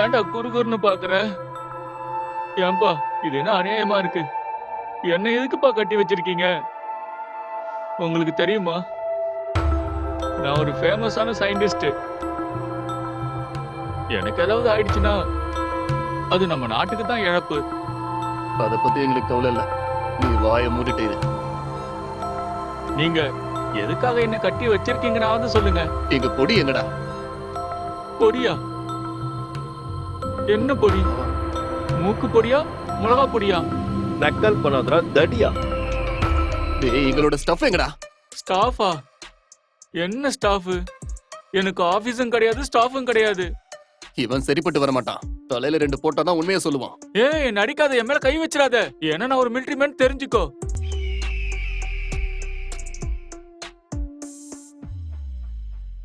ஏன்டா குறுகுறுன்னு பாக்குற? ஏன்பா இது என்ன அநியாயமா இருக்கு? என்ன எதுக்குப்பா கட்டி வச்சிருக்கீங்க? உங்களுக்கு தெரியுமா, நான் ஒரு ஃபேமஸான சயின்டிஸ்ட். எனக்கு ஏதாவது ஆயிடுச்சுன்னா அது நம்ம நாட்டுக்கு தான் இழப்பு. அத பத்தி எங்களுக்கு கவலை இல்ல, நீ வாயை மூடிட்டு இரு. நீங்க எதுக்காக என்ன கட்டி வச்சிருக்கீங்கன்னாவது சொல்லுங்க. எங்க பொடி எங்கடா? பொடியா? என்ன பொடி? மூக்கு பொடியா, மிளகா பொடியா? நக்கல் பண்ணாதடா தடியா. டேய், எங்களோட ஸ்டஃப் எங்கடா? ஸ்டாஃபா? என்ன ஸ்டாஃப்? எனக்கு ஆபீஸும் கிடையாது, ஸ்டாஃபும் கிடையாது. இவன் சரிப்பட்டு வர மாட்டான். தலையில 2 போட்டாதான் உண்மையை சொல்லுவான். ஏய், நடிக்காத, என் மேல கை வச்சிடாத. ஏன்னா நான் ஒரு மிலிட்டரி மேன், தெரிஞ்சுக்கோ.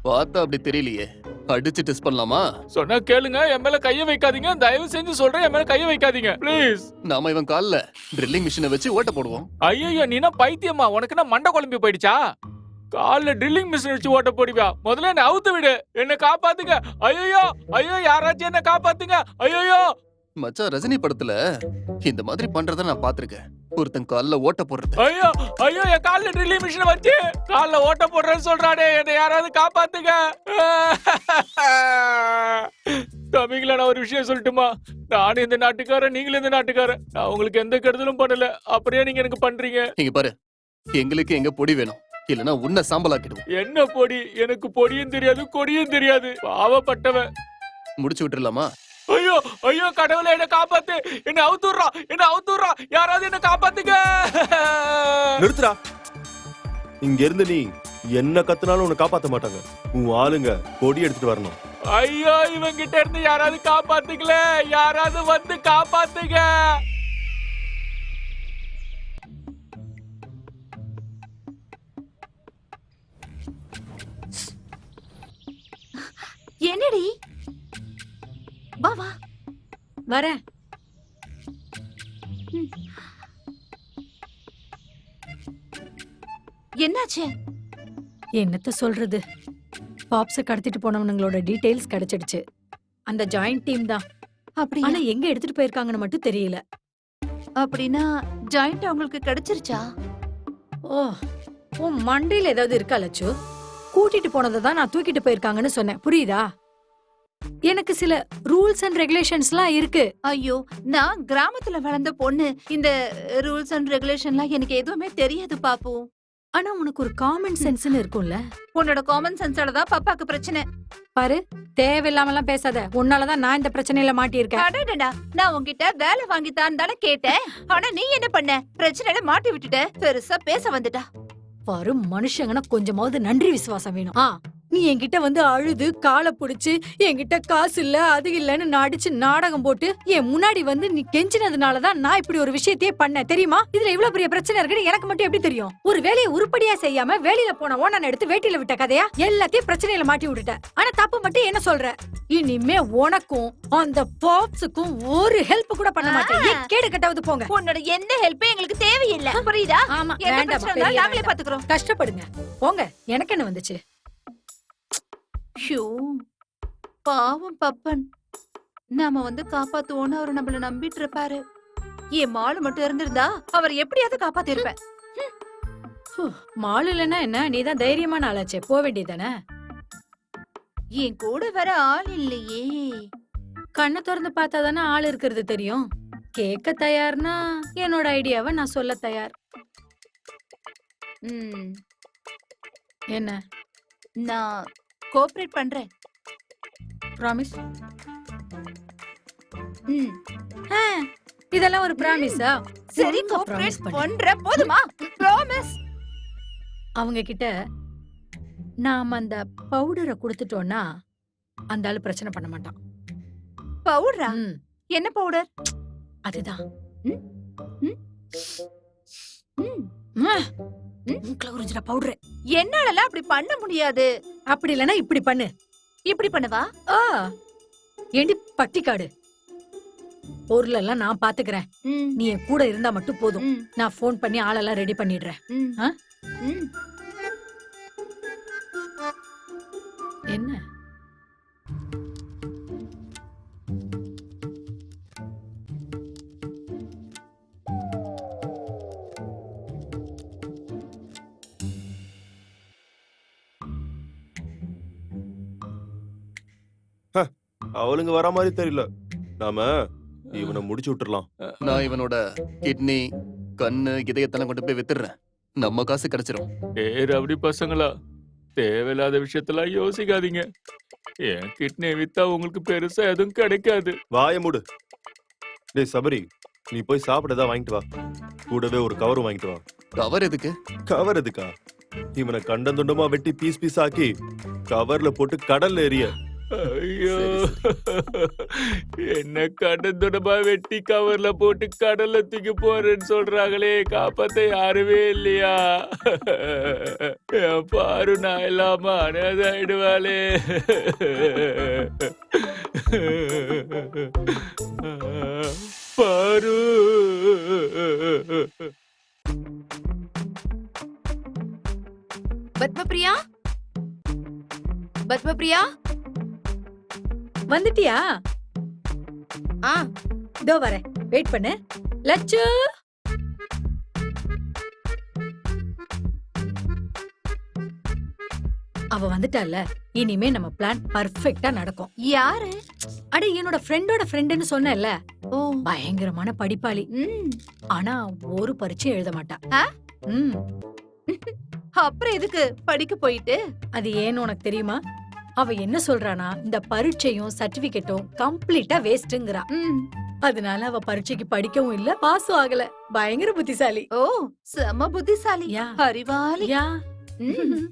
பார்த்தா அப்படி தெரியலையே. அடிச்சு டெஸ்ட் பண்ணலாமா? சொன்னா கேளுங்க, என் மேல கைய வைக்காதீங்க. தயவு செஞ்சு சொல்றேன், என் மேல கைய வைக்காதீங்க ப்ளீஸ். நாம இவன் கால்ல ட்ரில்லிங் மிஷினை வச்சு ஓட்ட போடுவோம். ஐயோ, நீனா பைத்தியமா? உனக்கு என்ன மண்டை குழம்பி போயிடுச்சா? கால்ல ட்ரில்லிங் மிஷின் வச்சு ஓட்ட போடுவியா? முதல்ல என்ன அவுத்து விடு, என்ன காப்பாத்துங்க. ஐயோ ஐயோ, யாராச்சும் என்ன காப்பாத்துங்க. ஐயோ மச்சான், ரஜினி படத்துல இந்த மாதிரி பண்றத நான் பாத்திருக்கேன். ஒருத்தன் கால்ல ஓட்ட போடுறது. ஐயோ ஐயோ, என் கால்ல ட்ரில்லிங் மிஷின் வச்சு கால்ல ஓட்ட போடுறேன்னு சொல்றானே, என்ன யாராவது காப்பாத்துங்க. தம்பிங்களா, நான் ஒரு விஷயம் சொல்லட்டுமா? நானும் இந்த நாட்டுக்காரன், நீங்களும் இந்த நாட்டுக்காரன். நான் உங்களுக்கு எந்த கெடுதலும் பண்ணல, அப்படியே நீங்க எனக்கு பண்றீங்க. இங்க பாரு, எங்களுக்கு எங்க பொடி வேணும், இல்லனா உன்னை சாம்பலாக்கிடுவோம். என்ன பொடி? எனக்கு பொடியும் தெரியாது, கொடியும் தெரியாது. பாவப்பட்டவன். முடிச்சு விட்டுறலாமா? ஐயோ ஐயோ, கடவுளே, என்ன காப்பாத்து. என்ன அவுத்துறா, என்ன அவுத்துறா. யாராவது என்ன காப்பாத்துங்க. நிறுத்துடா. இங்க இருந்து நீ என்ன கத்துனாலும் உன்னை காப்பாத்த மாட்டாங்க. உன் ஆளுங்க கொடி எடுத்துட்டு வரணும். ஐயோ, இவன் கிட்ட இருந்து யாராவது காப்பாத்துக்கல. யாராவது வந்து காப்பாத்துங்க. என்னடி? வா வா. வரேன். என்னாச்சு? என்னத்த சொல்றது? பாப்ஸ கடத்திட்டு போனவனுங்களோட டீடைல்ஸ் கிடைச்சிடுச்சு. அந்த ஜாயிண்ட் டீம் தான். அப்படி ஆனா எங்க எடுத்துட்டு போயிருக்காங்கன்னு மட்டும் தெரியல. அப்படின்னா ஜாயிண்ட் அவங்களுக்கு கிடைச்சிருச்சா? ஓ, உன் மண்டையில ஏதாவது இருக்கா லட்சு? கூட்டிட்டு போனதை தான் நான் தூக்கிட்டு போயிருக்காங்கன்னு சொன்னேன், புரியுதா? எனக்கு சில ரூல்ஸ் அண்ட் ரெகுலேஷன்ஸ்லாம் இருக்கு. ஐயோ, நான் கிராமத்துல வளர்ந்த பொண்ணு. இந்த ரூல்ஸ் அண்ட் ரெகுலேஷன்லாம் எனக்கு எதுவுமே தெரியாது பாப்பு. ஆனா உனக்கு ஒரு காமன் சென்ஸ்னு இருக்கும்ல. உன்னோட காமன் சென்ஸோட தான் பாப்பாக்கு பிரச்சனை. பாரு, தேவையில்லாமலாம் பேசாத. உன்னாலதான் நான் இந்த பிரச்சனையில மாட்டியிருக்கேன். அடடடா, நான் உன்கிட்ட வேலை வாங்கித்தான் தானே கேட்டேன். ஆனா நீ என்ன பண்ண? பிரச்சனையில மாட்டி விட்டுட்ட. பெருசா பேச வந்துட்டா. பாரு, மனுஷங்கன்னா கொஞ்சமாவது நன்றி விசுவாசம் வேணும். நீ என்கிட்ட வந்து அழுது காலை புடிச்சு என்கிட்ட காசு இல்ல அது இல்லன்னு நடிச்சு நாடகம் போட்டு என் முன்னாடி வந்து நீ கெஞ்சினதுனாலதான் நான் இப்படி ஒரு விஷயத்தையே பண்ணேன், தெரியுமா? இதுல இவ்வளவு பெரிய பிரச்சனை இருக்குன்னு எனக்கு மட்டும் எப்படி தெரியும்? ஒரு வேலையை உருப்படியா செய்யாம வேலையில போன ஓனன் எடுத்து வேட்டியில விட்ட கதையா எல்லாத்தையும் பிரச்சனையில மாட்டி விட்டுட்ட. ஆனா தப்பு மட்டும் என்ன சொல்ற? இனிமே உனக்கும் அந்த பாப்ஸுக்கும் ஒரு ஹெல்ப் கூட பண்ண மாட்டேன். கேடு கட்டாவது போங்க. உன்னோட எந்த ஹெல்ப் எங்களுக்கு தேவையில்லை, புரியுதா? ஆமா, எந்த வேண்டாம், பிரச்சனை இருந்தாலும் நாங்களே பாத்துக்கிறோம். கஷ்டப்படுங்க போங்க. எனக்கு என்ன வந்துச்சு? ஷோ, பாவம் பப்பன். நாம வந்து காப்பாத்துவோன்னு அவர் நம்மள நம்பிட்டு இருப்பாரு. என் மாலு மட்டும் இருந்திருந்தா அவர் எப்படியாவது காப்பாத்தி இருப்பேன். மாலு இல்லன்னா என்ன? நீதான் தைரியமான ஆளாச்சே, போக வேண்டியதானே? என் கூட வர ஆள் இல்லையே. கண்ணை திறந்து பார்த்தாதானே ஆள் இருக்கிறது தெரியும். கேட்க தயார்னா என்னோட ஐடியாவை நான் சொல்ல தயார். என்ன? நான் கோஆபரேட் பண்றேன். ப்ராமிஸ்? இதெல்லாம் ஒரு ப்ராமிஸா? சரி, கோஆபரேட் பண்ற. போதுமா? ப்ராமிஸ். அவங்க கிட்ட நாம அந்த பவுடரை கொடுத்துட்டோம்னா அந்த ஆளு பிரச்சனை பண்ண மாட்டான். பவுடரா? என்ன பவுடர்? அதுதான் பவுடர். என்னால அப்படி பண்ண முடியாது. அப்படி இல்லனா இப்படி பண்ணு. இப்படி பண்ணவா? ஏண்டி பட்டிக்காடு, பொருள் எல்லாம் நான் பாத்துக்கிறேன். நீ என் கூட இருந்தா மட்டும் போதும். நான் போன் பண்ணி ஆளெல்லாம் ரெடி பண்ணிடுறேன். என்ன அவளுங்க வர மாதிரி தெரியல. நாம இவனை முடிச்சு விட்டுறலாம். நான் இவனோட கிட்னி கண்ணு இதயத்தெல்லாம் கொண்டு போய் வித்துடுறேன். நம்ம காசு கிடைச்சிரும். ரவுடி பசங்களா, தேவையில்லாத விஷயத்தெல்லாம் யோசிக்காதீங்க. என் கிட்னி வித்தா உங்களுக்கு பெருசா எதுவும் கிடைக்காது. வாய மூடு. டேய் சபரி, நீ போய் சாப்பிடதான் வாங்கிட்டு வா. கூடவே ஒரு கவரும் வாங்கிட்டு வா. கவர் எதுக்கு? கவர் எதுக்கா? இவனை கண்டந்துண்டமா வெட்டி பீஸ் பீஸ் ஆக்கி கவர்ல போட்டு கடல்ல எறிய. ஐயோ, என்ன கடந்துடமா வெட்டி கவர்ல போட்டு கடல்ல தூக்கி போறேன்னு சொல்றாங்களே, காப்பாத்த யாருமே இல்லையா? பாரு, நான் இல்லாம அனாதாயிடுவாளே. பாரு, பத்மபிரியா, பத்மபிரியா, வந்துட்டியா? ஆ இதோ வரேன், வெயிட் பண்ணு. லட்சு, அவ வந்துட்டால, இனிமே நம்ம பிளான் பர்ஃபெக்ட்டா நடக்கும். யாரு? அட, என்னோட ஃப்ரெண்டோட ஃப்ரெண்டுன்னு சொன்னேன்ல, ஓ, பயங்கரமான படிப்பாளி. ம். ஆனா ஒரு பரீட்சை எழுத மாட்டா. ஆ? ம், அப்புறம் எதுக்கு படிக்க போயிட்டு? அது ஏன்னு உனக்கு தெரியுமா? அவ என்ன சொல்றானா, இந்த பரீட்சையும் சர்டிபிகேட்டும் கம்ப்ளீட்டா வேஸ்ட்ங்கறா. ம். அதனால அவ பரீட்சைக்கு படிக்கவும் இல்ல, பாஸும் ஆகல. பயங்கர புத்திசாலி. ஓ, செம புத்திசாலி, யா. அறிவாளி. யா. ம்.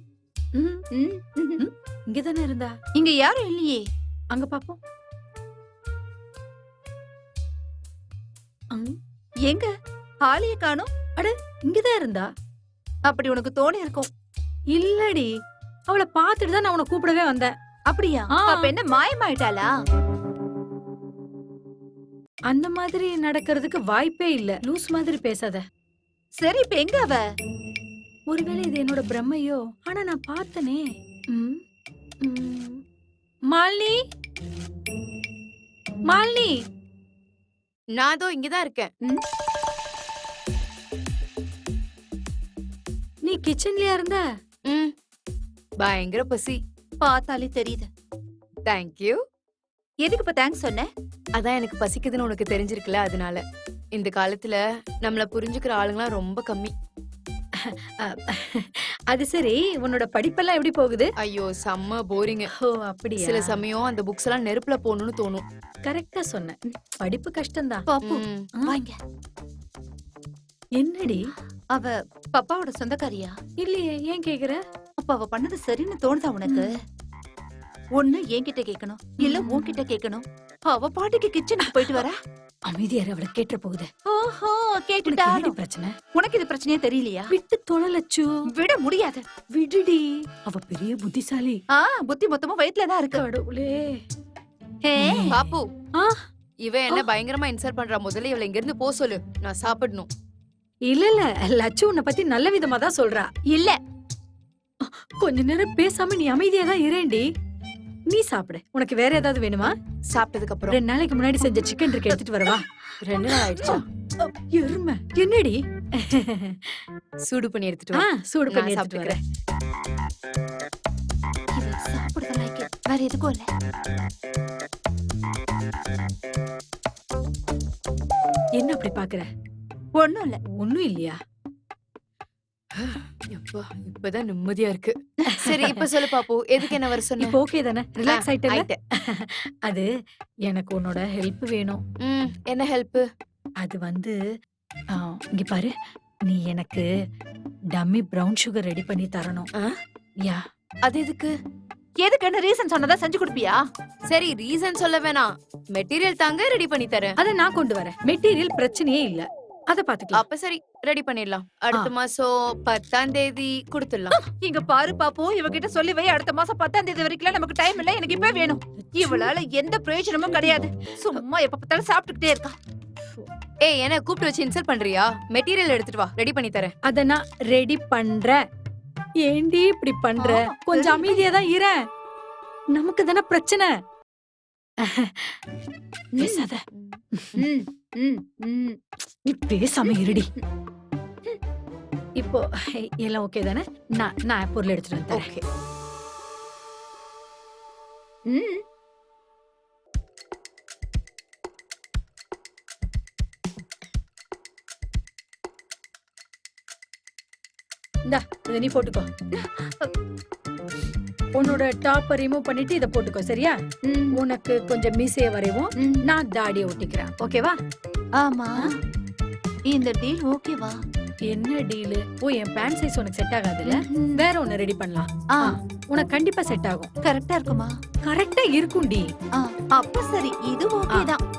ம், ம். ம். இங்கதானே இருந்தா. இங்க யாரும் இல்லையே. அங்க பாப்போம். எங்க ஆலிய காணோம்? இங்கதான் இருந்தா. அப்படி உனக்கு தோணி இருக்கும். இல்லடி, அவளை பாத்துட்டு தான் நான் உன்னை கூப்பிடவே வந்தேன். அப்படியா? ஆ. அப்ப என்ன மாயமாயிட்டாளா? அந்த மாதிரி நடக்கிறதுக்கு வாய்ப்பே இல்ல. லூஸ் மாதிரி பேசாத. சரி, இப்ப எங்க அவ? ஒருவேளை இது என்னோட பிரம்மையோ? ஆனா நான் பார்த்தனே. மாலினி, மாலினி, நான் அதோ இங்கதான் இருக்கேன். நீ கிச்சன்லயா இருந்த? ம், பயங்கர பசி. பார்த்தாலே தெரியுது. தேங்க்யூ. எதுக்கு இப்ப தேங்க்ஸ் சொன்ன? அதான் எனக்கு பசிக்குதுன்னு உனக்கு தெரிஞ்சிருக்குல, அதனால. இந்த காலத்துல நம்மள புரிஞ்சுக்கிற ஆளுங்களாம் ரொம்ப கம்மி. அது சரி, உன்னோட படிப்பெல்லாம் எப்படி போகுது? ஐயோ, செம்ம போரிங். ஓ, அப்படியா? சில சமயம் அந்த புக்ஸ் எல்லாம் நெருப்புல போகணும்னு தோணும். கரெக்டா சொன்ன. படிப்பு கஷ்டம்தான். பாப்பு, ம், வாங்க. என்னடி? அவ பப்பாவோட சொந்தக்காரியா? இல்லையே, ஏன் கேக்குற? அப்ப அவ பண்ணது சரின்னு தோணுதா உனக்கு? ஒண்ணு என்கிட்ட கேட்கணும், இல்ல உன்கிட்ட கேட்கணும். அவ பாட்டுக்கு கிச்சனுக்கு போயிட்டு வர. அமைதியாரு, அவளை கேட்ட போகுது. ஓஹோ, உனக்கு கேட்டுட்டா? என்னடி பிரச்சனை? உனக்கு இது பிரச்சனையே தெரியலையா? விட்டு தொலைலச்சு. விட முடியாது. விடுடி, அவ பெரிய புத்திசாலி. புத்தி மொத்தமா வயித்துலதான் இருக்கு. கடவுளே. ஹே, பாப்பு, ஆ? இவ என்ன பயங்கரமா இன்சல்ட் பண்றா. முதல்ல இவள இங்க இருந்து போ சொல்லு, நான் சாப்பிடணும். இல்ல இல்ல, லட்சு உன்னை பத்தி நல்ல விதமா தான் சொல்றா. இல்ல. கொஞ்ச நேரம் பேசாம நீ அமைதியா தான் இரேண்டி. நீ சாப்பிடு. உனக்கு வேற ஏதாவது வேணுமா? சாப்பிட்டதுக்கு அப்புறம் 2 நாளைக்கு முன்னாடி செஞ்ச சிக்கன் இருக்கு, எடுத்துட்டு வரவா? 2 நாள் ஆயிடுச்சா? எருமை, என்னடி? சூடு பண்ணி எடுத்துட்டு வா. சூடு பண்ணி நான் எடுத்துட்டு வரேன். இது சாப்பிடுறது like it. வேற எதுக்கும் இல்ல. என்ன அப்படி பாக்குற? ஒண்ணும் இல்ல. ஒண்ணும் இல்லையா? எப்பா, இப்பதான் நிம்மதியா இருக்கு. சரி, இப்ப சொல்லு பாப்பு, எதுக்கு என்ன வர சொன்ன? இப்போ ஓகே தானே? ரிலாக்ஸ் ஆயிட்டல? ஆயிட்டேன். அது எனக்கு உன்னோட ஹெல்ப் வேணும். என்ன ஹெல்ப்? அது வந்து இங்க பாரு, நீ எனக்கு டம்மி பிரவுன் சுகர் ரெடி பண்ணி தரணும். யா. அது எதுக்கு? எதுக்குன்னு ரீசன் சொன்னதா செஞ்சு கொடுப்பியா? சரி, ரீசன் சொல்ல வேணாம். மெட்டீரியல் தாங்க, ரெடி பண்ணி தரேன். அத நான் கொண்டு வரேன். மெட்டீரியல் பிரச்சனையே இல்ல, அத பாத்துக்கலாம். அப்ப சரி, ரெடி பண்ணிடலாம். அடுத்த மாசம் 10ஆம் தேதி கொடுத்துடலாம். இங்க பாரு பாப்பு, இவகிட்ட சொல்லி வை, அடுத்த மாசம் 10ஆம் தேதி வரைக்கும் நமக்கு டைம் இல்ல, எனக்கு இப்ப வேணும். இவளால எந்த பிரயோஜனமும் கிடையாது. சும்மா எப்ப பார்த்தாலும் சாப்பிட்டுக்கிட்டே இருக்கா. ஏய், என்ன கூப்பிட்டு வச்சு இன்சல்ட் பண்றியா? மெட்டீரியல் எடுத்துட்டு வா, ரெடி பண்ணி தரேன். அத நான் ரெடி பண்றேன். ஏண்டி இப்படி பண்ற? கொஞ்சம் அமைதியா தான் இரு. நமக்கு தானே பிரச்சனை. பேசாத. ம், ம், ம். நீ பேசாம இருடி. இப்போ எல்லாம் ஓகே தானே? நான் பொருள் எடுத்துட்டு வந்தேன். ஓகே. ம். இந்தா இதை நீ போட்டுக்கோ. உன்னோட டாப்பை ரிமூவ் பண்ணிட்டு இதை போட்டுக்கோ, சரியா? ம், உனக்கு கொஞ்சம் மீசைய வரைவும், ம். நான் தாடியை ஒட்டிக்கிறேன். ஓகேவா? ஆமா, இந்த டீல் ஓகேவா? என்ன டீலு? ஓ, என் பேண்ட் சைஸ் உனக்கு செட் ஆகாதுல்ல? ம். வேற ஒண்ணு ரெடி பண்ணலாம். ஆ, உனக்கு கண்டிப்பா செட் ஆகும். கரெக்டா இருக்குமா? கரெக்டா இருக்கும்டி. ஆ, அப்ப சரி, இது ஓகே தான்.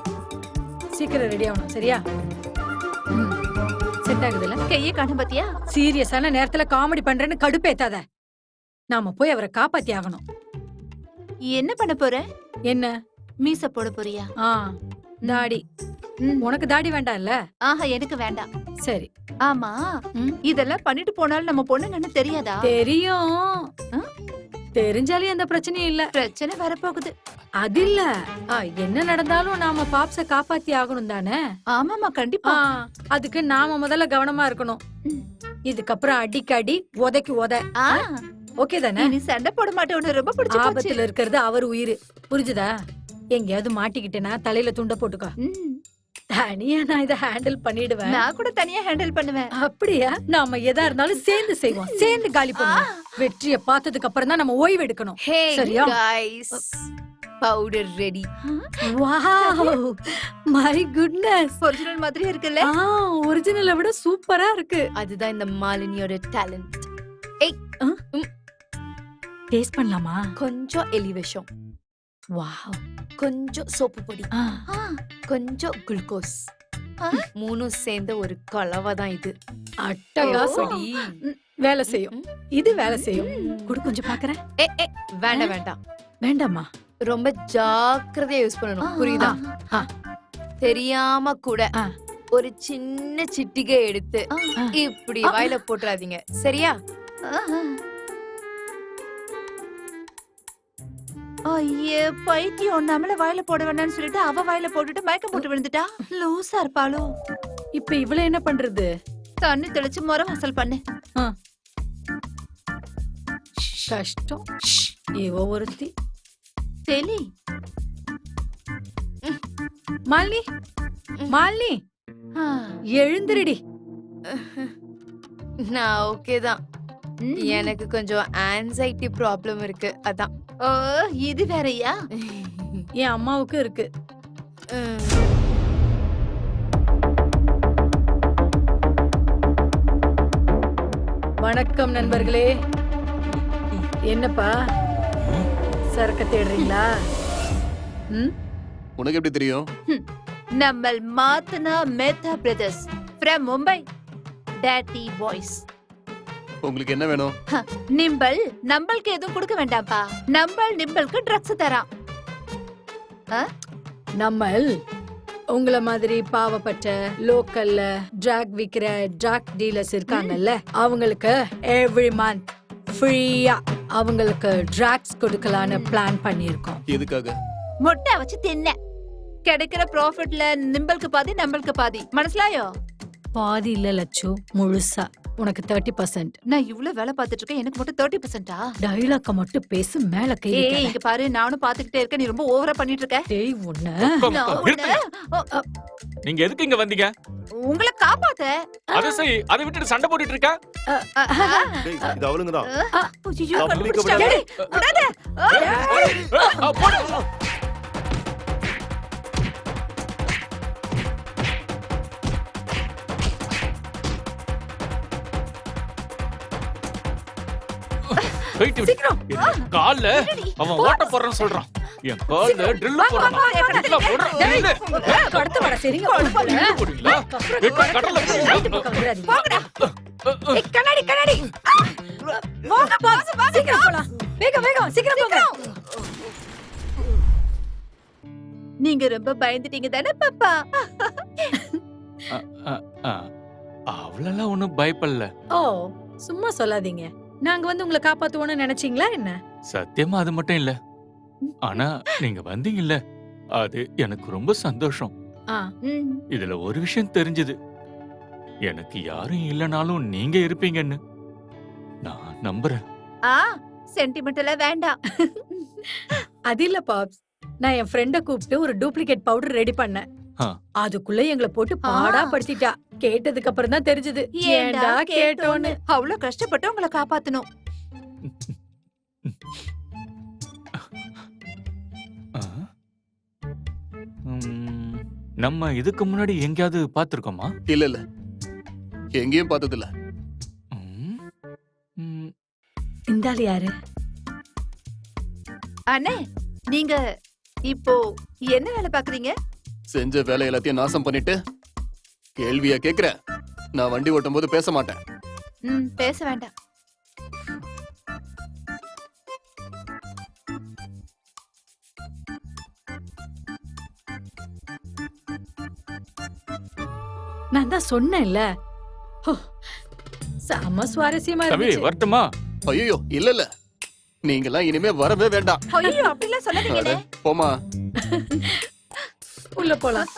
சீக்கிரம் ரெடி ஆகணும், சரியா? செட் ஆகுதுல்ல? கையை காண பாத்தியா? சீரியஸான நேரத்துல காமெடி பண்றேன்னு கடுப்பேத்தாத. நாம போய் அவரை காப்பாத்தி ஆகணும். என்ன பண்ண போற? என்ன? மீச போட போறியா? ஆ, தாடி. ம். உனக்கு தாடி வேண்டாம்ல? ஆஹா, எனக்கு வேண்டாம். சரி. ஆமா, ம். இதெல்லாம் பண்ணிட்டு போனாலும் நம்ம பொண்ணுங்கன்னு தெரியாதா? தெரியும். ஆ? தெரிஞ்சாலே அந்த பிரச்சனையும் இல்ல. பிரச்சனை வரப்போகுது. அது இல்ல. என்ன நடந்தாலும் நாம பாப்ஸ காப்பாத்தி ஆகணும் தானே? ஆமாமா, கண்டிப்பா. அதுக்கு நாம முதல்ல கவனமா இருக்கணும். ம். இதுக்கப்புறம் அடிக்கடி உதைக்கு உத. ஆ, ஓகே தானே? நீ சண்டை போட மாட்டே, உனக்கு ரொம்ப பிடிச்சு போச்சு. ஆபத்துல இருக்கிறது அவர் உயிர். புரிஞ்சுதா? எங்கேயாவது மாட்டிக்கிட்டேனா தலையில துண்ட போட்டுக்கோ. ம். தனியா நான் இதை ஹேண்டில் பண்ணிடுவேன். நான் கூட தனியா ஹேண்டில் பண்ணுவேன். அப்படியா? நாம எதா இருந்தாலும் சேர்ந்து செய்வோம், சேர்ந்து காலி பண்ணுவோம். வெற்றியை பார்த்ததுக்கு அப்புறம் தான் நம்ம ஓய்வு எடுக்கணும். ஹே சரியா? Guys, powder ready. Wow, my goodness. Original மாதிரி இருக்குல்ல? ஒரிஜினலை விட சூப்பரா இருக்கு. அதுதான் இந்த மாலினியோட டேலண்ட். டேஸ்ட் பண்ணலாமா? கொஞ்சம் எலிவேஷன், வாவ். கொஞ்சம் சோப்பு பொடி, ஆ, ஆ, கொஞ்சம் குளுக்கோஸ், ஆ. மூணும் சேர்ந்த ஒரு கலவை தான் இது. அட்டகாசம். எப்படி? வேலை செய்யும். இது வேலை செய்யும். குடு, கொஞ்சம் பாக்குறேன். வேண்டாம் வேண்டாம், வேண்டாமா? ரொம்ப ஜாக்கிரதையா யூஸ் பண்ணணும், புரியுதா? ஆ. தெரியாம கூட ஆ. ஒரு சின்ன சிட்டிகை எடுத்து ஆ. இப்படி வாயில போட்டுறாதீங்க, சரியா? ஆஹா. ஐயே, பைத்தியம், நம்மள வாயில போட வேண்டாம்னு சொல்லிட்டு அவ வாயில போட்டுட்டு மயக்கம் போட்டு விழுந்துட்டா. லூசா இருப்பாளோ? இப்ப இவள என்ன பண்றது? தண்ணி தெளிச்சு முறை வாசல் பண்ணு. கஷ்டம். இவ ஒருத்தி. தெளி. மாலினி, மாலினி, ஆ. எழுந்திருடி. நான் ஓகே தான். ம். எனக்கு கொஞ்சம் ஆன்சைட்டி ப்ராப்ளம் இருக்கு, அதான். ஓ, இது வேறயா? என் அம்மாவுக்கு இருக்கு. வணக்கம் நண்பர்களே. என்னப்பா சரக்கு தேடுறீங்களா? உனக்கு எப்படி தெரியும்? நம்ம மாத்தனா மேத்தா பிரதர்ஸ் from மும்பை. டேட்டி பாய்ஸ். உங்களுக்கு என்ன வேணும்? நிம்பல் நம்பளுக்கு எதுவும் கொடுக்க வேண்டாம்ப்பா. நம்பல் நிம்பலுக்கு ட்ரக்ஸ் தரான். நம்மள் உங்கள மாதிரி பாவப்பட்ட லோக்கல்ல ட்ராக் விக்கிற ட்ராக் டீலர்ஸ் இருக்காங்கல்ல, அவங்களுக்கு எவ்ரி மந்த் ஃப்ரீயா அவங்களுக்கு ட்ராக்ஸ் கொடுக்கலான்னு பிளான் பண்ணியிருக்கோம். எதுக்காக? முட்டை வச்சு தின்ன கிடைக்கிற ப்ராஃபிட்ல நிம்பலுக்கு பாதி, நம்பளுக்கு பாதி. மனசிலாயோ? பாதி இல்ல லட்சு, முழுசா. உனக்கு 30%. நான் இவ்ளோ வேலை பார்த்துட்டு இருக்கேன், எனக்கு மட்டும் 30%ஆ? டைலாக்க மட்டும் பேசு, மேல கை ஏய், வைக்காத. இங்க பாரு, நானும் பாத்துக்கிட்டே இருக்கேன், நீ ரொம்ப ஓவரா பண்ணிட்டு இருக்க. டேய் உன்ன. நான் உன்னை- நீங்க எதுக்கு இங்க வந்தீங்க? உங்களை காப்பாத்த. அதை செய், அதை விட்டுட்டு சண்டை போட்டுட்டு இருக்க. டேய், இது அவளுங்கதான். ஐயோ, நான் கண்டுபிடிச்சிட்டாங்க. பிடிக்க விடாத. போடு. போயிட்டு விடு. சீக்கிரம். என் கால்ல அவன் ஓட்ட போடுறான்னு சொல்றான். என் கால்ல ட்ரில் போடுறான். ட்ரில்ல போடுறான். ட்ரில்லு. படுத்து வர சரிங்க. ட்ரில்லு போடுறீங்களா? வெட்டி கடல்ல போடுறீங்களா? கண்ணாடி கண்ணாடி. வாங்க பாஸ், சீக்கிரம் போலாம். வேகம் வேகம், சீக்கிரம் போங்க. நீங்க ரொம்ப பயந்துட்டீங்க தானே பாப்பா? அவ்வளவு ஒண்ணும் பயப்படல. ஓ, சும்மா சொல்லாதீங்க. நாங்க வந்து உங்களை காப்பாத்துவோம்னு நினைச்சீங்களா என்ன? சத்தியமா அது மட்டும் இல்ல. ஆனா நீங்க வந்தீங்கல்ல, அது எனக்கு ரொம்ப சந்தோஷம். ஆ, ம். இதுல ஒரு விஷயம் தெரிஞ்சது. எனக்கு யாரும் இல்லைனாலும் நீங்க இருப்பீங்கன்னு நான் நம்புறேன். ஆ சென்டிமெண்டலா வேண்டாம். அது இல்ல பாப்ஸ். நான் என் ஃப்ரெண்ட கூப்பிட்டு ஒரு டூப்ளிகேட் பவுடர் ரெடி பண்ணேன். ஆ. அதுக்குள்ள எங்களை போட்டு பாடா படுத்திட்டா. கேட்டதுக்கு அப்புறம் தான் தெரிஞ்சது ஏன்டா கேட்டோன்னு. அவ்வளவு கஷ்டப்பட்டு உங்களை காப்பாத்தணும். ஆ? நம்ம இதுக்கு முன்னாடி எங்கேயாவது பார்த்திருக்கோமா? இல்ல இல்ல, எங்கேயும் பார்த்தது இல்ல. ம், ம், இந்தாள் யாரு? அண்ணே, நீங்க இப்போ என்ன வேலை பாக்குறீங்க? செஞ்ச வேலை எல்லாத்தையும் நாசம் பண்ணிட்டு கேள்வியா கேக்குற? நான் வண்டி ஓட்டும் போது பேச மாட்டேன். பேச வேண்டாம். நான் தான் சொன்னேன்ல. ஹோ, செம சுவாரஸ்யமா தம்பி இருந்துச்சு. வரட்டுமா? ஐயோ இல்ல இல்ல, நீங்கெல்லாம் இனிமே வரவே வேண்டாம். ஐயோ அப்படிலாம் சொல்லாதீங்கண்ணே. போமா. உள்ள போலாம்.